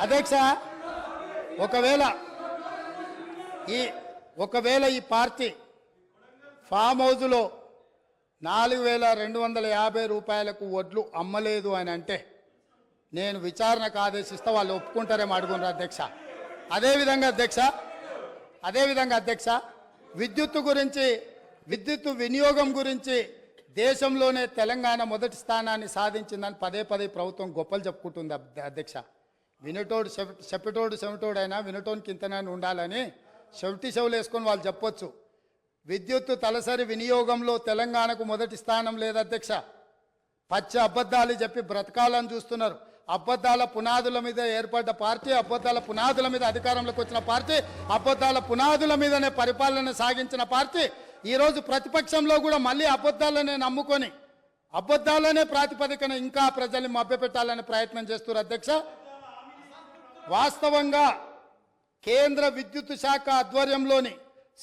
అధ్యక్ష ఒకవేళ ఈ పార్టీ ఫామ్ హౌస్లో 4,250 రూపాయలకు వడ్లు అమ్మలేదు అని అంటే నేను విచారణకు ఆదేశిస్తే వాళ్ళు ఒప్పుకుంటారేమో అడుగునరు అధ్యక్ష. అదేవిధంగా అధ్యక్ష విద్యుత్ వినియోగం గురించి దేశంలోనే తెలంగాణ మొదటి స్థానాన్ని సాధించిందని పదే ప్రభుత్వం గొప్పలు చెప్పుకుంటుంది అధ్యక్ష. వినటోడు చెవిటోడు అయినా వినటోనికి ఇంతనైనా ఉండాలని చెవులు వేసుకొని వాళ్ళు చెప్పొచ్చు. విద్యుత్ తలసరి వినియోగంలో తెలంగాణకు మొదటి స్థానం లేదు అధ్యక్ష. పచ్చ అబద్ధాలు చెప్పి బ్రతకాలని చూస్తున్నారు. అబద్ధాల పునాదుల మీద ఏర్పడ్డ పార్టీ, అబద్ధాల పునాదుల మీద అధికారంలోకి వచ్చిన పార్టీ, అబద్ధాల పునాదుల మీదనే పరిపాలన సాగించిన పార్టీ ఈరోజు ప్రతిపక్షంలో కూడా మళ్ళీ అబద్ధాలనే నమ్ముకొని అబద్ధాలనే ప్రాతిపదికన ఇంకా ప్రజల్ని మభ్యపెట్టాలనే ప్రయత్నం చేస్తున్నారు అధ్యక్ష. వాస్తవంగా కేంద్ర విద్యుత్ శాఖ ఆధ్వర్యంలోని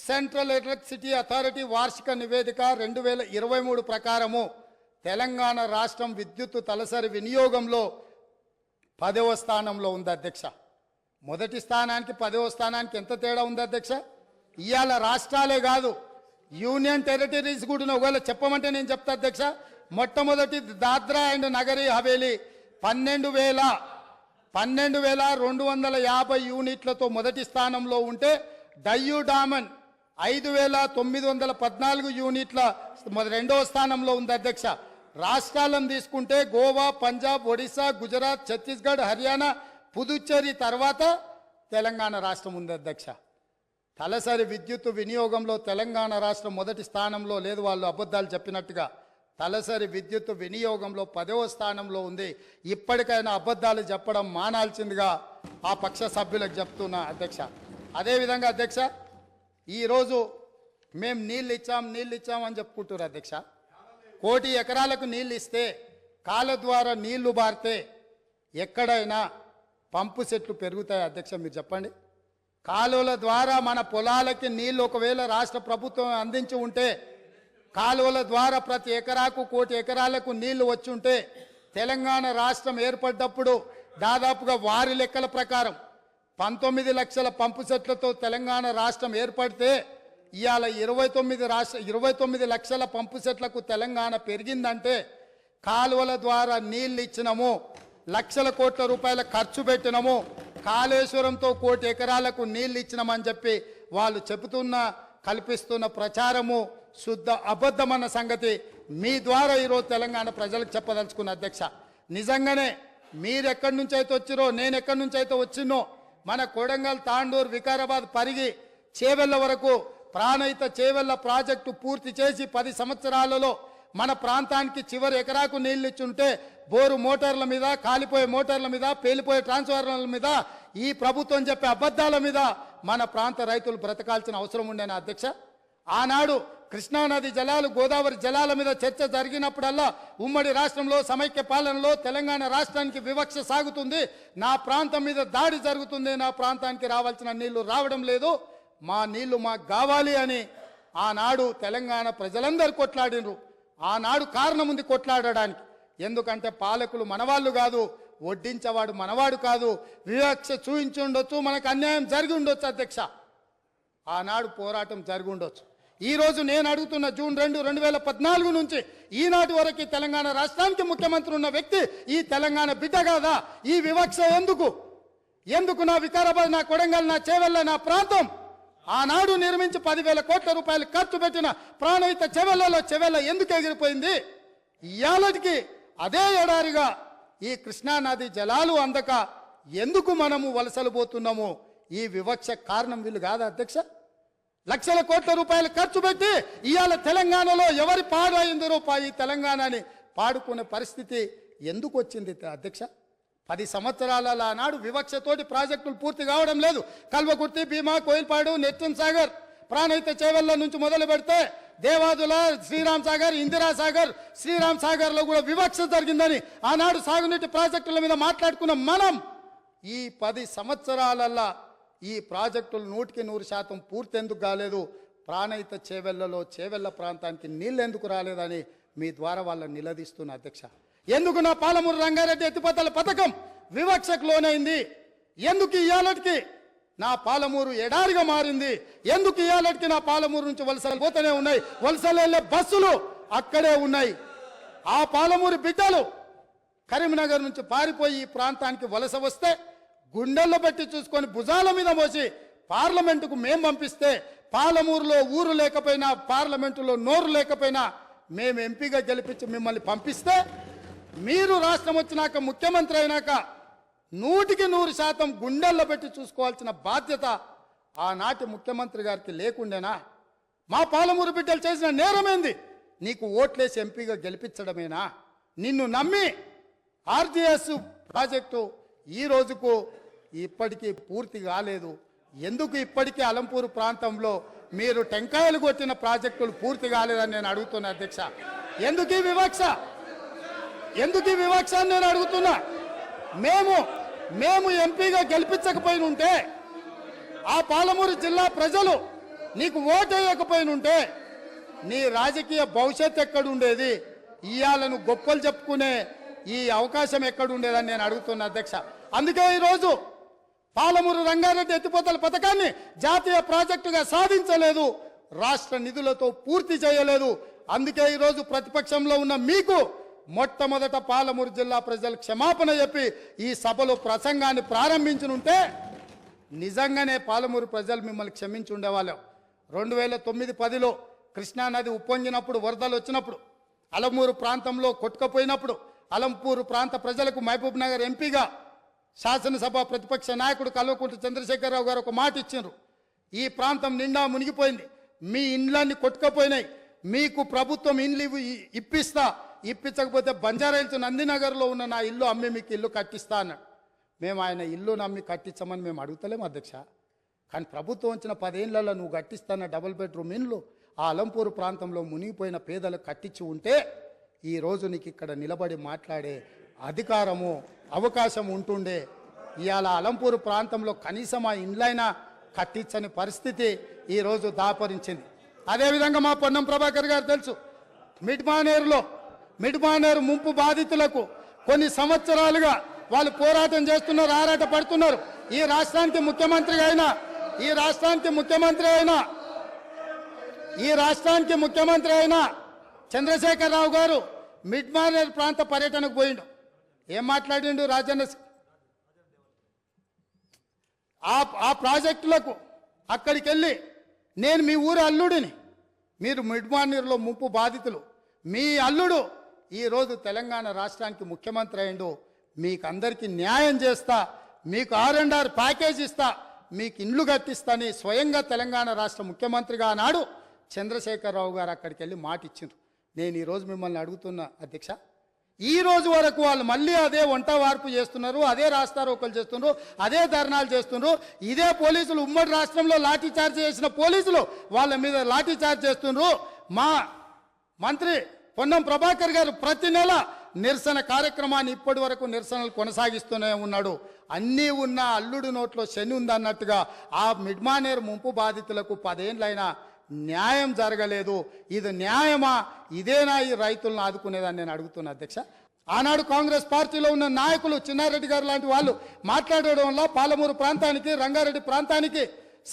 సెంట్రల్ ఎలక్ట్రిసిటీ అథారిటీ వార్షిక నివేదిక 2023 ప్రకారము తెలంగాణ రాష్ట్రం విద్యుత్ తలసరి వినియోగంలో 10వ స్థానంలో ఉంది అధ్యక్ష. మొదటి స్థానానికి 10వ స్థానానికి ఎంత తేడా ఉంది అధ్యక్ష? ఇవాళ రాష్ట్రాలే కాదు, యూనియన్ టెరిటరీస్ కూడా ఒకవేళ చెప్పమంటే నేను చెప్తా అధ్యక్ష. మొట్టమొదటి దాద్రా అండ్ నగరీ హవేలీ 12,250 యూనిట్లతో మొదటి స్థానంలో ఉంటే డయ్యూ డామన్ 5,914 యూనిట్ల రెండవ స్థానంలో ఉంది అధ్యక్ష. రాష్ట్రాలను తీసుకుంటే గోవా, పంజాబ్, ఒడిశా, గుజరాత్, ఛత్తీస్గఢ్, హర్యానా, పుదుచ్చేరి తర్వాత తెలంగాణ రాష్ట్రం ఉంది అధ్యక్ష. తలసరి విద్యుత్ వినియోగంలో తెలంగాణ రాష్ట్రం మొదటి స్థానంలో లేదు, వాళ్ళు అబద్ధాలు చెప్పినట్టుగా. తలసరి విద్యుత్ వినియోగంలో 10వ స్థానంలో ఉంది. ఇప్పటికైనా అబద్ధాలు చెప్పడం మానాల్సిందిగా ఆ పక్ష సభ్యులకు చెప్తున్నా అధ్యక్ష. అదేవిధంగా అధ్యక్ష, ఈరోజు మేము నీళ్ళు ఇచ్చాం అని చెప్పుకుంటున్నారు అధ్యక్ష. 1 కోటి ఎకరాలకు నీళ్ళు ఇస్తే కాళ్ళ ద్వారా నీళ్లు బారితే ఎక్కడైనా పంపు సెట్లు పెరుగుతాయి అధ్యక్ష? మీరు చెప్పండి. కాలువల ద్వారా మన పొలాలకి నీళ్లు ఒకవేళ రాష్ట్ర ప్రభుత్వం అందించి ఉంటే, కాలువల ద్వారా ప్రతి ఎకరాకు 1 కోటి ఎకరాలకు నీళ్లు వచ్చి ఉంటే, తెలంగాణ రాష్ట్రం ఏర్పడ్డప్పుడు దాదాపుగా వారి లెక్కల ప్రకారం 19 లక్షల పంపు సెట్లతో తెలంగాణ రాష్ట్రం ఏర్పడితే ఇవాళ 29 లక్షల పంపు సెట్లకు తెలంగాణ పెరిగిందంటే కాలువల ద్వారా నీళ్ళు ఇచ్చినము, లక్షల కోట్ల రూపాయల ఖర్చు పెట్టినము, కాళేశ్వరంతో 1 కోటి ఎకరాలకు నీళ్ళు ఇచ్చినామని చెప్పి వాళ్ళు కల్పిస్తున్న ప్రచారము శుద్ధ అబద్ధమన్న సంగతి మీ ద్వారా ఈరోజు తెలంగాణ ప్రజలకు చెప్పదలుచుకున్న అధ్యక్ష. నిజంగానే మీరెక్కడి నుంచి అయితే వచ్చిరో, నేను ఎక్కడి నుంచి అయితే వచ్చినో, మన కొడంగల్, తాండూరు, వికారాబాద్, పరిగి, చేవెళ్ల వరకు ప్రాణహిత చేవెళ్ల ప్రాజెక్టు పూర్తి చేసి 10 సంవత్సరాలలో మన ప్రాంతానికి చివరి ఎకరాకు నీళ్లు ఇచ్చుంటే బోరు మోటార్ల మీద, కాలిపోయే మోటార్ల మీద, పేలిపోయే ట్రాన్స్ఫార్మర్ల మీద, ఈ ప్రభుత్వం చెప్పే అబద్ధాల మీద మన ప్రాంత రైతులు బ్రతకాల్సిన అవసరం ఉండేనా అధ్యక్ష? ఆనాడు కృష్ణానది జలాలు, గోదావరి జలాల మీద చర్చ జరిగినప్పుడల్లా ఉమ్మడి రాష్ట్రంలో సమైక్య పాలనలో తెలంగాణ రాష్ట్రానికి వివక్ష సాగుతుంది, నా ప్రాంతం మీద దాడి జరుగుతుంది, నా ప్రాంతానికి రావాల్సిన నీళ్లు రావడం లేదు, మా నీళ్లు మాకు కావాలి అని ఆనాడు తెలంగాణ ప్రజలందరూ కొట్లాడినరు. ఆనాడు కారణం ఉంది కొట్లాడడానికి. ఎందుకంటే పాలకులు మనవాళ్ళు కాదు, వడ్డించేవాడు మనవాడు కాదు, వివక్ష చూపించి ఉండొచ్చు, మనకు అన్యాయం జరిగి ఉండొచ్చు అధ్యక్ష. ఆనాడు పోరాటం జరిగి ఉండొచ్చు. ఈరోజు నేను అడుగుతున్న జూన్ 2, 2014 నుంచి ఈనాటి వరకు తెలంగాణ రాష్ట్రానికి ముఖ్యమంత్రి ఉన్న వ్యక్తి ఈ తెలంగాణ బిడ్డ కాదా? ఈ వివక్ష ఎందుకు నా వికారాబాద్, నా కొడంగల్, నా చేవెళ్ళ, నా ప్రాంతం ఆనాడు నిర్మించి 10,000 కోట్ల రూపాయలు ఖర్చు పెట్టిన ప్రాణహిత చెవెళ్ళ ఎందుకు ఎగిరిపోయింది? ఇయాలటికి అదే ఎడారిగా ఈ కృష్ణానది జలాలు అందక ఎందుకు మనము వలసలు పోతున్నాము? ఈ వివక్ష కారణం వీళ్ళు కాదా అధ్యక్ష? లక్షల కోట్ల రూపాయలు ఖర్చు పెట్టి ఇవాళ తెలంగాణలో ఎవరి పాడైందో ఈ తెలంగాణని పాడుకునే పరిస్థితి ఎందుకు వచ్చింది అధ్యక్ష? 10 సంవత్సరాల నాడు వివక్షతోటి ప్రాజెక్టులు పూర్తి కావడం లేదు. కల్వకుర్తి, భీమా, కోయిల్పాడు, నెట్టన్ సాగర్, ప్రాణహిత చేవెళ్ల నుంచి మొదలు పెడితే దేవాదుల, శ్రీరామ్ సాగర్, ఇందిరా సాగర్, శ్రీరామ్ సాగర్లో కూడా వివక్ష జరిగిందని ఆనాడు సాగునీటి ప్రాజెక్టుల మీద మాట్లాడుకున్న మనం ఈ 10 సంవత్సరాలల్లా ఈ ప్రాజెక్టులు 100% పూర్తి ఎందుకు కాలేదు? ప్రాణహిత చేవెళ్ల ప్రాంతానికి నీళ్ళు ఎందుకు రాలేదని మీ ద్వారా వాళ్ళని నిలదీస్తున్న అధ్యక్ష. ఎందుకు నా పాలమూరు రంగారెడ్డి ఎత్తిపోతల పథకం వివక్షకు లోనైంది? ఎందుకు ఇయ్యాలటికి నా పాలమూరు ఎడారిగా మారింది? ఎందుకు ఇయ్యాలటికి నా పాలమూరు నుంచి వలసలు పోతూనే ఉన్నాయి? వలసలు వెళ్ళే బస్సులు అక్కడే ఉన్నాయి. ఆ పాలమూరు బిడ్డలు కరీంనగర్ నుంచి పారిపోయి ఈ ప్రాంతానికి వలస వస్తే గుండెల్లో పెట్టి చూసుకొని భుజాల మీద మోసి పార్లమెంటుకు మేం పంపిస్తే, పాలమూరులో ఊరు లేకపోయినా పార్లమెంటులో నోరు లేకపోయినా మేము ఎంపీగా గెలిపించి మిమ్మల్ని పంపిస్తే, మీరు రాష్ట్రం వచ్చినాక ముఖ్యమంత్రి అయినాక 100% గుండెల్లో పెట్టి చూసుకోవాల్సిన బాధ్యత ఆనాటి ముఖ్యమంత్రి గారికి లేకుండేనా? మా పాలమూరు బిడ్డలు చేసిన నేరమేంది? నీకు ఓట్లేసి ఎంపీగా గెలిపించడమేనా? నిన్ను నమ్మి ఆర్జీఎస్ ప్రాజెక్టు ఈ రోజుకు ఇప్పటికీ పూర్తి కాలేదు. ఎందుకు ఇప్పటికీ అలంపూరు ప్రాంతంలో మీరు టెంకాయలు కొట్టిన ప్రాజెక్టులు పూర్తి కాలేదని నేను అడుగుతున్నా అధ్యక్ష. ఎందుకు ఈ వివక్ష? ఎందుకు ఈ వివక్ష అని నేను అడుగుతున్నా. మేము ఎంపీగా గెలిపించకపోయిన ఉంటే, ఆ పాలమూరు జిల్లా ప్రజలు నీకు ఓటు వేయకపోయినుంటే నీ రాజకీయ భవిష్యత్ ఎక్కడుండేది? ఇయ్యాలను గొప్పలు చెప్పుకునే ఈ అవకాశం ఎక్కడుండేదని నేను అడుగుతున్నా అధ్యక్ష. అందుకే ఈరోజు పాలమూరు రంగారెడ్డి ఎత్తిపోతల పథకాన్ని జాతీయ ప్రాజెక్టుగా సాధించలేదు, రాష్ట్ర నిధులతో పూర్తి చేయలేదు. అందుకే ఈరోజు ప్రతిపక్షంలో ఉన్న మీకు మొట్టమొదట పాలమూరు జిల్లా ప్రజలు క్షమాపణ చెప్పి ఈ సభలో ప్రసంగాన్ని ప్రారంభించనుంటే నిజంగానే పాలమూరు ప్రజలు మిమ్మల్ని క్షమించి ఉండేవాళ్ళం. 2009-10లో కృష్ణానది ఉప్పొంగినప్పుడు, వరదలు వచ్చినప్పుడు, అలంపూరు ప్రాంతంలో కొట్టుకపోయినప్పుడు అలంపూరు ప్రాంత ప్రజలకు మహబూబ్ నగర్ ఎంపీగా శాసనసభ ప్రతిపక్ష నాయకుడు కల్వకుంట్ల చంద్రశేఖరరావు గారు ఒక మాట ఇచ్చారు. ఈ ప్రాంతం నిండా మునిగిపోయింది, మీ ఇండ్లన్నీ కొట్టుకపోయినాయి, మీకు ప్రభుత్వం ఇండ్లు ఇప్పించకపోతే బంజారాహిల్స్ నందినగర్లో ఉన్న నా ఇల్లు అమ్మి మీకు ఇల్లు కట్టిస్తా అన్నాడు. మేము ఆయన ఇల్లు నమ్మి కట్టించమని మేము అడుగుతలేము అధ్యక్ష. కానీ ప్రభుత్వం వచ్చిన 10 ఏళ్లలో నువ్వు కట్టిస్తాన్న డబుల్ బెడ్రూమ్ ఇండ్లు ఆ అలంపూరు ప్రాంతంలో మునిగిపోయిన పేదలకు కట్టించి ఉంటే ఈరోజు నీకు ఇక్కడ నిలబడి మాట్లాడే అధికారము, అవకాశం ఉంటుండే. ఇవాళ అలంపూరు ప్రాంతంలో కనీసం ఆ ఇండ్లైనా కట్టించని పరిస్థితి ఈరోజు దాపరించింది. అదేవిధంగా మా పొన్నం ప్రభాకర్ గారు తెలుసు, మిడ్మానేరు ముంపు బాధితులకు కొన్ని సంవత్సరాలుగా వాళ్ళు పోరాటం చేస్తున్నారు, ఆరాట పడుతున్నారు. ఈ రాష్ట్రానికి ముఖ్యమంత్రి అయిన చంద్రశేఖరరావు గారు మిడ్మానేరు ప్రాంత పర్యటనకు పోయిండు. ఏం మాట్లాడిండు? రాజన్న ఆ ప్రాజెక్టులకు అక్కడికి వెళ్ళి, నేను మీ ఊరి అల్లుడిని, మీరు మిడ్మానేరులో ముంపు బాధితులు, మీ అల్లుడు ఈరోజు తెలంగాణ రాష్ట్రానికి ముఖ్యమంత్రి అయిండు, మీకు అందరికీ న్యాయం చేస్తా, మీకు R&R ప్యాకేజ్ ఇస్తా, మీకు ఇండ్లు కట్టిస్తాని స్వయంగా తెలంగాణ రాష్ట్ర ముఖ్యమంత్రిగా ఆనాడు చంద్రశేఖరరావు గారు అక్కడికి వెళ్ళి మాట ఇచ్చిండ్రు. నేను ఈరోజు మిమ్మల్ని అడుగుతున్నా అధ్యక్ష, ఈ రోజు వరకు వాళ్ళు మళ్ళీ అదే వంట వార్పు చేస్తున్నారు, అదే రాస్తారోకలు చేస్తున్నారు, అదే ధర్నాలు చేస్తున్నారు. ఇదే పోలీసులు ఉమ్మడి రాష్ట్రంలో లాఠీ చార్జ్ చేసిన పోలీసులు వాళ్ళ మీద లాఠీ చార్జ్ చేస్తున్నారు. మా మంత్రి పొన్నం ప్రభాకర్ గారు ప్రతి నెల నిరసన కార్యక్రమాన్ని ఇప్పటి వరకు నిరసనలు కొనసాగిస్తూనే ఉన్నాడు. అన్నీ ఉన్న అల్లుడు నోట్లో శని ఉందన్నట్టుగా ఆ మిడ్మానేరు ముంపు బాధితులకు 10 ఏళ్ళైనా న్యాయం జరగలేదు. ఇది న్యాయమా? ఇదేనా ఈ రైతులను ఆదుకునేదని నేను అడుగుతున్నా అధ్యక్ష. ఆనాడు కాంగ్రెస్ పార్టీలో ఉన్న నాయకులు చిన్నారెడ్డి గారు లాంటి వాళ్ళు మాట్లాడడం వల్ల పాలమూరు ప్రాంతానికి, రంగారెడ్డి ప్రాంతానికి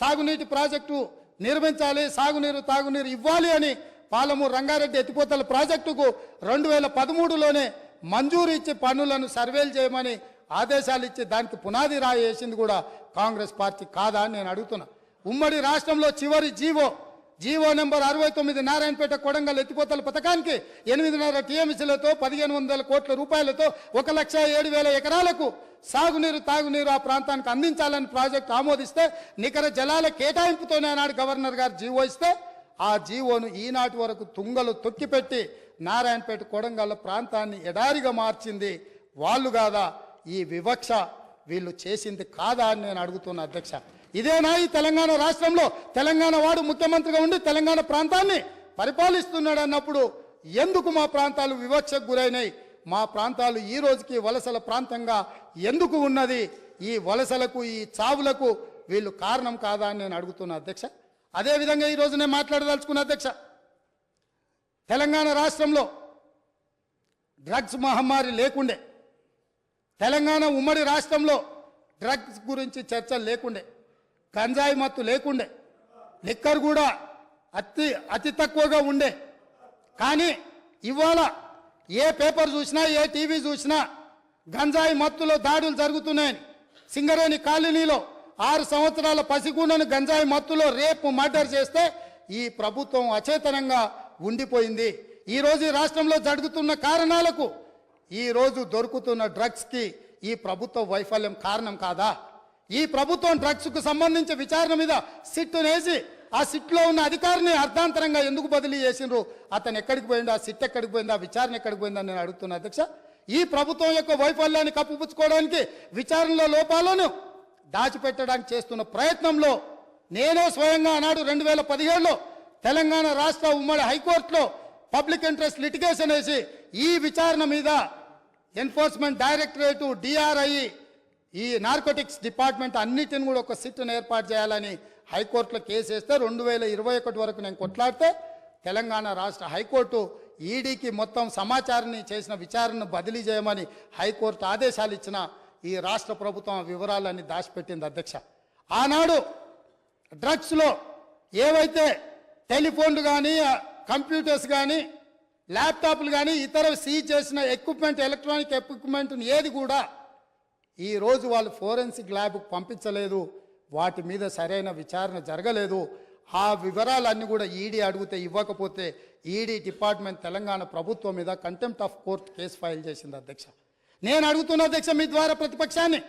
సాగునీటి ప్రాజెక్టు నిర్మించాలి, సాగునీరు తాగునీరు ఇవ్వాలి అని పాలమూరు రంగారెడ్డి ఎత్తిపోతల ప్రాజెక్టుకు 2013లోనే మంజూరు ఇచ్చి పన్నులను సర్వేలు చేయమని ఆదేశాలు ఇచ్చి దానికి పునాది రాయి వేసింది కూడా కాంగ్రెస్ పార్టీ కాదా అని నేను అడుగుతున్నా. ఉమ్మడి రాష్ట్రంలో చివరి జీవో నెంబర్ 69 నారాయణపేట కొడంగల్ ఎత్తిపోతల పథకానికి 8.5 TMCలతో 1500 కోట్ల రూపాయలతో 1,07,000 ఎకరాలకు సాగునీరు తాగునీరు ఆ ప్రాంతానికి అందించాలని ప్రాజెక్టు ఆమోదిస్తే, నికర జలాల కేటాయింపుతోనే ఆనాడు గవర్నర్ గారు జీవో ఇస్తే ఆ జీవోను ఈనాటి వరకు తుంగలు తొక్కిపెట్టి నారాయణపేట కొడంగల్ ప్రాంతాన్ని ఎడారిగా మార్చింది వాళ్ళు కాదా? ఈ వివక్ష వీళ్ళు చేసింది కాదా అని నేను అడుగుతున్నా అధ్యక్ష. ఇదేనా ఈ తెలంగాణ రాష్ట్రంలో తెలంగాణ వాడు ముఖ్యమంత్రిగా ఉండి తెలంగాణ ప్రాంతాన్ని పరిపాలిస్తున్నాడు అన్నప్పుడు ఎందుకు మా ప్రాంతాలు వివక్షకు గురైనాయి? మా ప్రాంతాలు ఈ రోజుకి వలసల ప్రాంతంగా ఎందుకు ఉన్నది? ఈ వలసలకు, ఈ చావులకు వీళ్ళు కారణం కాదా అని నేను అడుగుతున్నా అధ్యక్ష. అదేవిధంగా ఈరోజు నేను మాట్లాడదలుచుకున్న అధ్యక్ష, తెలంగాణ రాష్ట్రంలో డ్రగ్స్ మహమ్మారి లేకుండే, తెలంగాణ ఉమ్మడి రాష్ట్రంలో డ్రగ్స్ గురించి చర్చ లేకుండే, గంజాయి మత్తు లేకుండే, లిక్కర్ కూడా అతి తక్కువగా ఉండే. కానీ ఇవాళ ఏ పేపర్ చూసినా ఏ టీవీ చూసినా గంజాయి మత్తులో దాడులు జరుగుతున్నాయని, సింగరేణి కాలనీలో 6 సంవత్సరాల పసిగూనను గంజాయి మత్తులో రేపు మర్డర్ చేస్తే ఈ ప్రభుత్వం అచేతనంగా ఉండిపోయింది. ఈరోజు ఈ రాష్ట్రంలో జరుగుతున్న కారణాలకు ఈరోజు దొరుకుతున్న డ్రగ్స్కి ఈ ప్రభుత్వ వైఫల్యం కారణం కాదా? ఈ ప్రభుత్వం డ్రగ్స్కు సంబంధించి విచారణ మీద సిట్టు వేసి ఆ సిట్లో ఉన్న అధికారిని అర్ధాంతరంగా ఎందుకు బదిలీ చేసిండ్రు? అతను ఎక్కడికి పోయిండు? ఆ సిట్ ఎక్కడికి పోయింది? ఆ విచారణ ఎక్కడికి పోయిందని నేను అడుగుతున్నా అధ్యక్ష. ఈ ప్రభుత్వం యొక్క వైఫల్యాన్ని కప్పిపుచ్చుకోవడానికి, విచారణలో లోపాలను దాచిపెట్టడానికి చేస్తున్న ప్రయత్నంలో నేనే స్వయంగా ఆనాడు 2017లో తెలంగాణ రాష్ట్ర ఉమ్మడి హైకోర్టులో పబ్లిక్ ఇంట్రెస్ట్ లిటిగేషన్ వేసి ఈ విచారణ మీద ఎన్ఫోర్స్మెంట్ డైరెక్టరేటు, DRI, ఈ నార్కోటిక్స్ డిపార్ట్మెంట్ అన్నిటిని కూడా ఒక సిట్ను ఏర్పాటు చేయాలని హైకోర్టులో కేసు వేస్తే 2021 వరకు నేను కొట్లాడితే తెలంగాణ రాష్ట్ర హైకోర్టు ఈడీకి మొత్తం సమాచారాన్ని చేసిన విచారణను బదిలీ చేయమని హైకోర్టు ఆదేశాలు ఇచ్చిన ఈ రాష్ట్ర ప్రభుత్వం వివరాలన్నీ దాచిపెట్టింది అధ్యక్ష. ఆనాడు డ్రగ్స్లో ఏవైతే టెలిఫోన్లు కానీ, కంప్యూటర్స్ కానీ, ల్యాప్టాప్లు కానీ ఇతర సీజ్ చేసిన ఎక్విప్మెంట్, ఎలక్ట్రానిక్ ఎక్విప్మెంట్ ఏది కూడా ఈరోజు వాళ్ళు ఫోరెన్సిక్ ల్యాబ్కు పంపించలేదు. వాటి మీద సరైన విచారణ జరగలేదు. ఆ వివరాలన్నీ కూడా ఈడీ అడిగితే ఇవ్వకపోతే ఈడీ డిపార్ట్మెంట్ తెలంగాణ ప్రభుత్వం మీద contempt of court case file చేసింది అధ్యక్ష. నేను అడుగుతున్న అధ్యక్ష మీ ద్వారా ప్రతిపక్షాన్ని,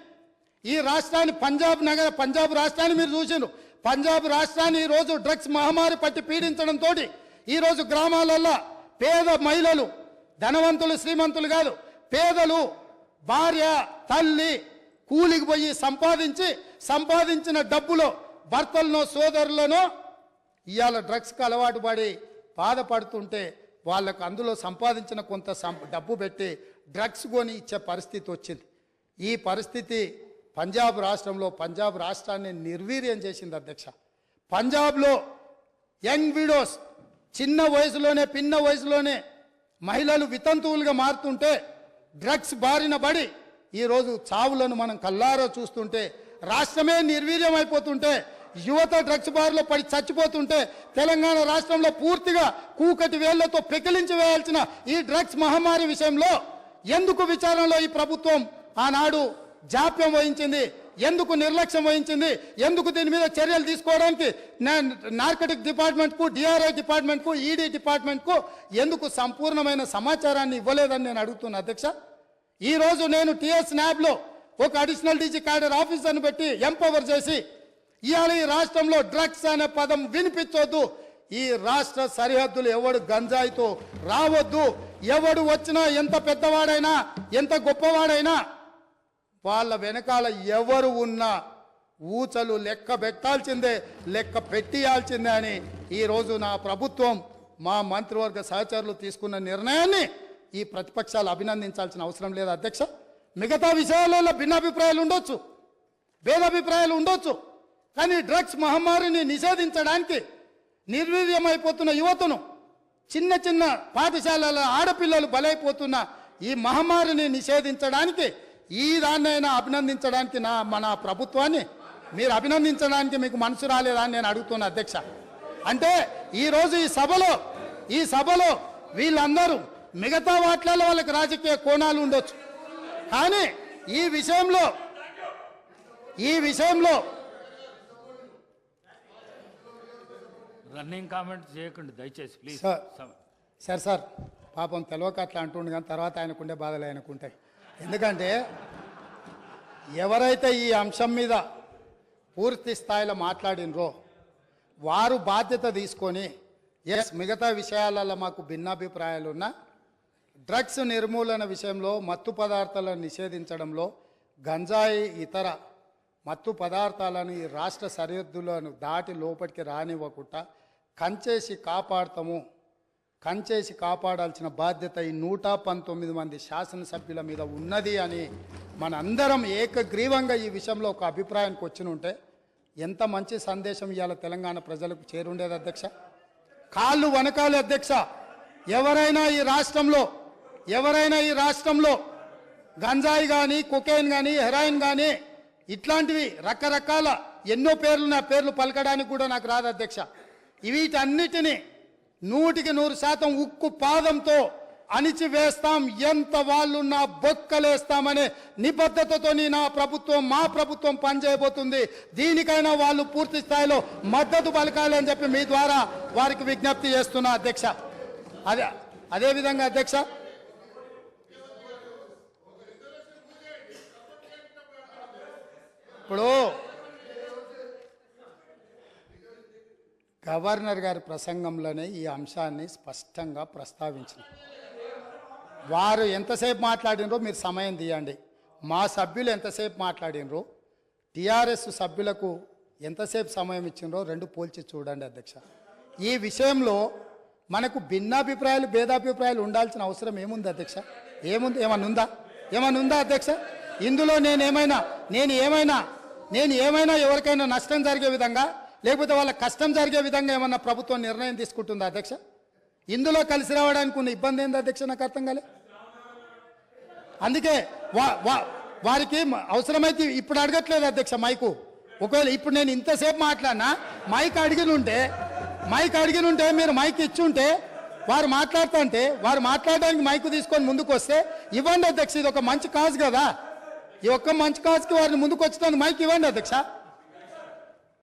ఈ రాష్ట్రాన్ని పంజాబ్ రాష్ట్రాన్ని మీరు చూసిండ్రు. పంజాబ్ రాష్ట్రాన్ని ఈరోజు డ్రగ్స్ మహమ్మారి పట్టి పీడించడంతో ఈరోజు గ్రామాలలో పేద మహిళలు, ధనవంతులు శ్రీమంతులు కాదు, పేదలు, భార్య, తల్లి కూలికి పోయి సంపాదించిన డబ్బులో భర్తలను, సోదరులను ఇవాళ డ్రగ్స్కి అలవాటు పడి బాధపడుతుంటే వాళ్ళకు అందులో సంపాదించిన కొంత డబ్బు పెట్టి డ్రగ్స్ కొని ఇచ్చే పరిస్థితి వచ్చింది. ఈ పరిస్థితి పంజాబ్ రాష్ట్రాన్ని నిర్వీర్యం చేసింది అధ్యక్ష. పంజాబ్లో యంగ్ విడోస్, పిన్న వయసులోనే మహిళలు వితంతువులుగా మారుతుంటే, డ్రగ్స్ బారిన పడి ఈరోజు చావులను మనం కల్లారో చూస్తుంటే, రాష్ట్రమే నిర్వీర్యం అయిపోతుంటే, యువత డ్రగ్స్ బారిలో పడి చచ్చిపోతుంటే, తెలంగాణ రాష్ట్రంలో పూర్తిగా కూకటి వేళ్లతో పెకిలించి వేయాల్సిన ఈ డ్రగ్స్ మహమ్మారి విషయంలో ఎందుకు విచారణలో ఈ ప్రభుత్వం ఆనాడు జాప్యం వహించింది? ఎందుకు నిర్లక్ష్యం వహించింది? ఎందుకు దీని మీద చర్యలు తీసుకోవడానికి నార్కోటిక్ డిపార్ట్మెంట్కు, DRI డిపార్ట్మెంట్కు, ఈడీ డిపార్ట్మెంట్కు ఎందుకు సంపూర్ణమైన సమాచారాన్ని ఇవ్వలేదని నేను అడుగుతున్నా అధ్యక్ష. ఈరోజు నేను TS NABలో ఒక అడిషనల్ DG క్యాడర్ ఆఫీసర్ను పెట్టి ఎంపవర్ చేసి ఇవాళ ఈ రాష్ట్రంలో డ్రగ్స్ అనే పదం వినిపించొద్దు, ఈ రాష్ట్ర సరిహద్దులు ఎవడు గంజాయితో రావద్దు, ఎవడు వచ్చినా ఎంత పెద్దవాడైనా ఎంత గొప్పవాడైనా వాళ్ళ వెనకాల ఎవరు ఉన్నా ఊచలు లెక్క పెట్టాల్సిందే, లెక్క పెట్టియాల్సిందే అని ఈరోజు నా ప్రభుత్వం, మా మంత్రివర్గ సహచరులు తీసుకున్న నిర్ణయాన్ని ఈ ప్రతిపక్షాలు అభినందించాల్సిన అవసరం లేదు అధ్యక్ష. మిగతా విషయాలలో భిన్నాభిప్రాయాలు ఉండొచ్చు, భేదాభిప్రాయాలు ఉండొచ్చు, కానీ డ్రగ్స్ మహమ్మారిని నిషేధించడానికి నిర్వీర్యమైపోతున్న యువతను, చిన్న పాఠశాలల ఆడపిల్లలు బలైపోతున్న ఈ మహమ్మారిని నిషేధించడానికి ఈ దాన్నైనా అభినందించడానికి మన ప్రభుత్వాన్ని మీరు అభినందించడానికి మీకు మనసు రాలేదా అని నేను అడుగుతున్నా అధ్యక్ష. అంటే ఈరోజు ఈ సభలో వీళ్ళందరూ మిగతా వాట్లలో వాళ్ళకి రాజకీయ కోణాలు ఉండొచ్చు, కానీ ఈ విషయంలో రన్నింగ్ కామెంట్ చేయకండి దయచేసి ప్లీజ్. సార్ పాపం తెలియక అట్లా అంటుండే, కానీ తర్వాత ఆయనకుండే బాధలు ఆయనకుంటాయి. ఎందుకంటే ఎవరైతే ఈ అంశం మీద పూర్తి స్థాయిలో మాట్లాడినరో వారు బాధ్యత తీసుకొని, మిగతా విషయాలలో మాకు భిన్నాభిప్రాయాలు ఉన్నా డ్రగ్స్ నిర్మూలన విషయంలో, మత్తు పదార్థాలను నిషేధించడంలో, గంజాయి ఇతర మత్తు పదార్థాలను ఈ రాష్ట్ర సరిహద్దులను దాటి లోపలికి రానివ్వకుండా కంచేసి కాపాడాల్సిన బాధ్యత ఈ 119 మంది శాసనసభ్యుల మీద ఉన్నది అని మనందరం ఏకగ్రీవంగా ఈ విషయంలో ఒక అభిప్రాయానికి వచ్చినుంటే ఎంత మంచి సందేశం ఇవాళ తెలంగాణ ప్రజలకు చేరుండేది అధ్యక్ష. కాళ్ళు వనకాలి అధ్యక్ష. ఎవరైనా ఈ రాష్ట్రంలో గంజాయి కానీ, కొకైన్ కానీ, హెరాయిన్ కానీ ఇట్లాంటివి రకరకాల ఎన్నో పేర్లు నా పేర్లు పలకడానికి కూడా నాకు రాదు అధ్యక్ష. వీటన్నిటినీ 100% ఉక్కు పాదంతో అణిచివేస్తాం, ఎంత వాళ్ళు నా బొక్కలేస్తామనే నిబద్ధతతో నా ప్రభుత్వం మా ప్రభుత్వం పనిచేయబోతుంది. దీనికైనా వాళ్ళు పూర్తి స్థాయిలో మద్దతు పలకాలి అని చెప్పి మీ ద్వారా వారికి విజ్ఞప్తి చేస్తున్నా అధ్యక్ష. అదేవిధంగా అధ్యక్ష, ఇప్పుడు గవర్నర్ గారి ప్రసంగంలోనే ఈ అంశాన్ని స్పష్టంగా ప్రస్తావించిన. వారు ఎంతసేపు మాట్లాడినరో మీరు సమయం తీయండి. మా సభ్యులు ఎంతసేపు మాట్లాడినరో, టీఆర్ఎస్ సభ్యులకు ఎంతసేపు సమయం ఇచ్చినరో రెండు పోల్చి చూడండి అధ్యక్ష. ఈ విషయంలో మనకు భిన్నాభిప్రాయాలు భేదాభిప్రాయాలు ఉండాల్సిన అవసరం ఏముంది అధ్యక్ష? ఏముంది? ఏమన్నా ఉందా అధ్యక్ష? ఇందులో నేను ఏమైనా ఎవరికైనా నష్టం జరిగే విధంగా లేకపోతే వాళ్ళ కష్టం జరిగే విధంగా ఏమన్నా ప్రభుత్వం నిర్ణయం తీసుకుంటుందా అధ్యక్ష? ఇందులో కలిసి రావడానికి ఉన్న ఇబ్బంది ఏంది అధ్యక్ష? నాకు అర్థం కాలే. అందుకే వారికి అవసరమైతే ఇప్పుడు అడగట్లేదు అధ్యక్ష మైకు. ఒకవేళ ఇప్పుడు నేను ఇంతసేపు మాట్లాడినా మైక్ అడిగిన ఉంటే మీరు మైక్ ఇచ్చుంటే వారు మాట్లాడుతుంటే వారు మాట్లాడడానికి మైకు తీసుకొని ముందుకు వస్తే ఇవ్వండి అధ్యక్ష. ఇది ఒక మంచి కాజ్ కదా. ఈ ఒక్క మంచి కాజ్కి వారిని ముందుకు వచ్చడానికి మైక్ ఇవ్వండి అధ్యక్ష.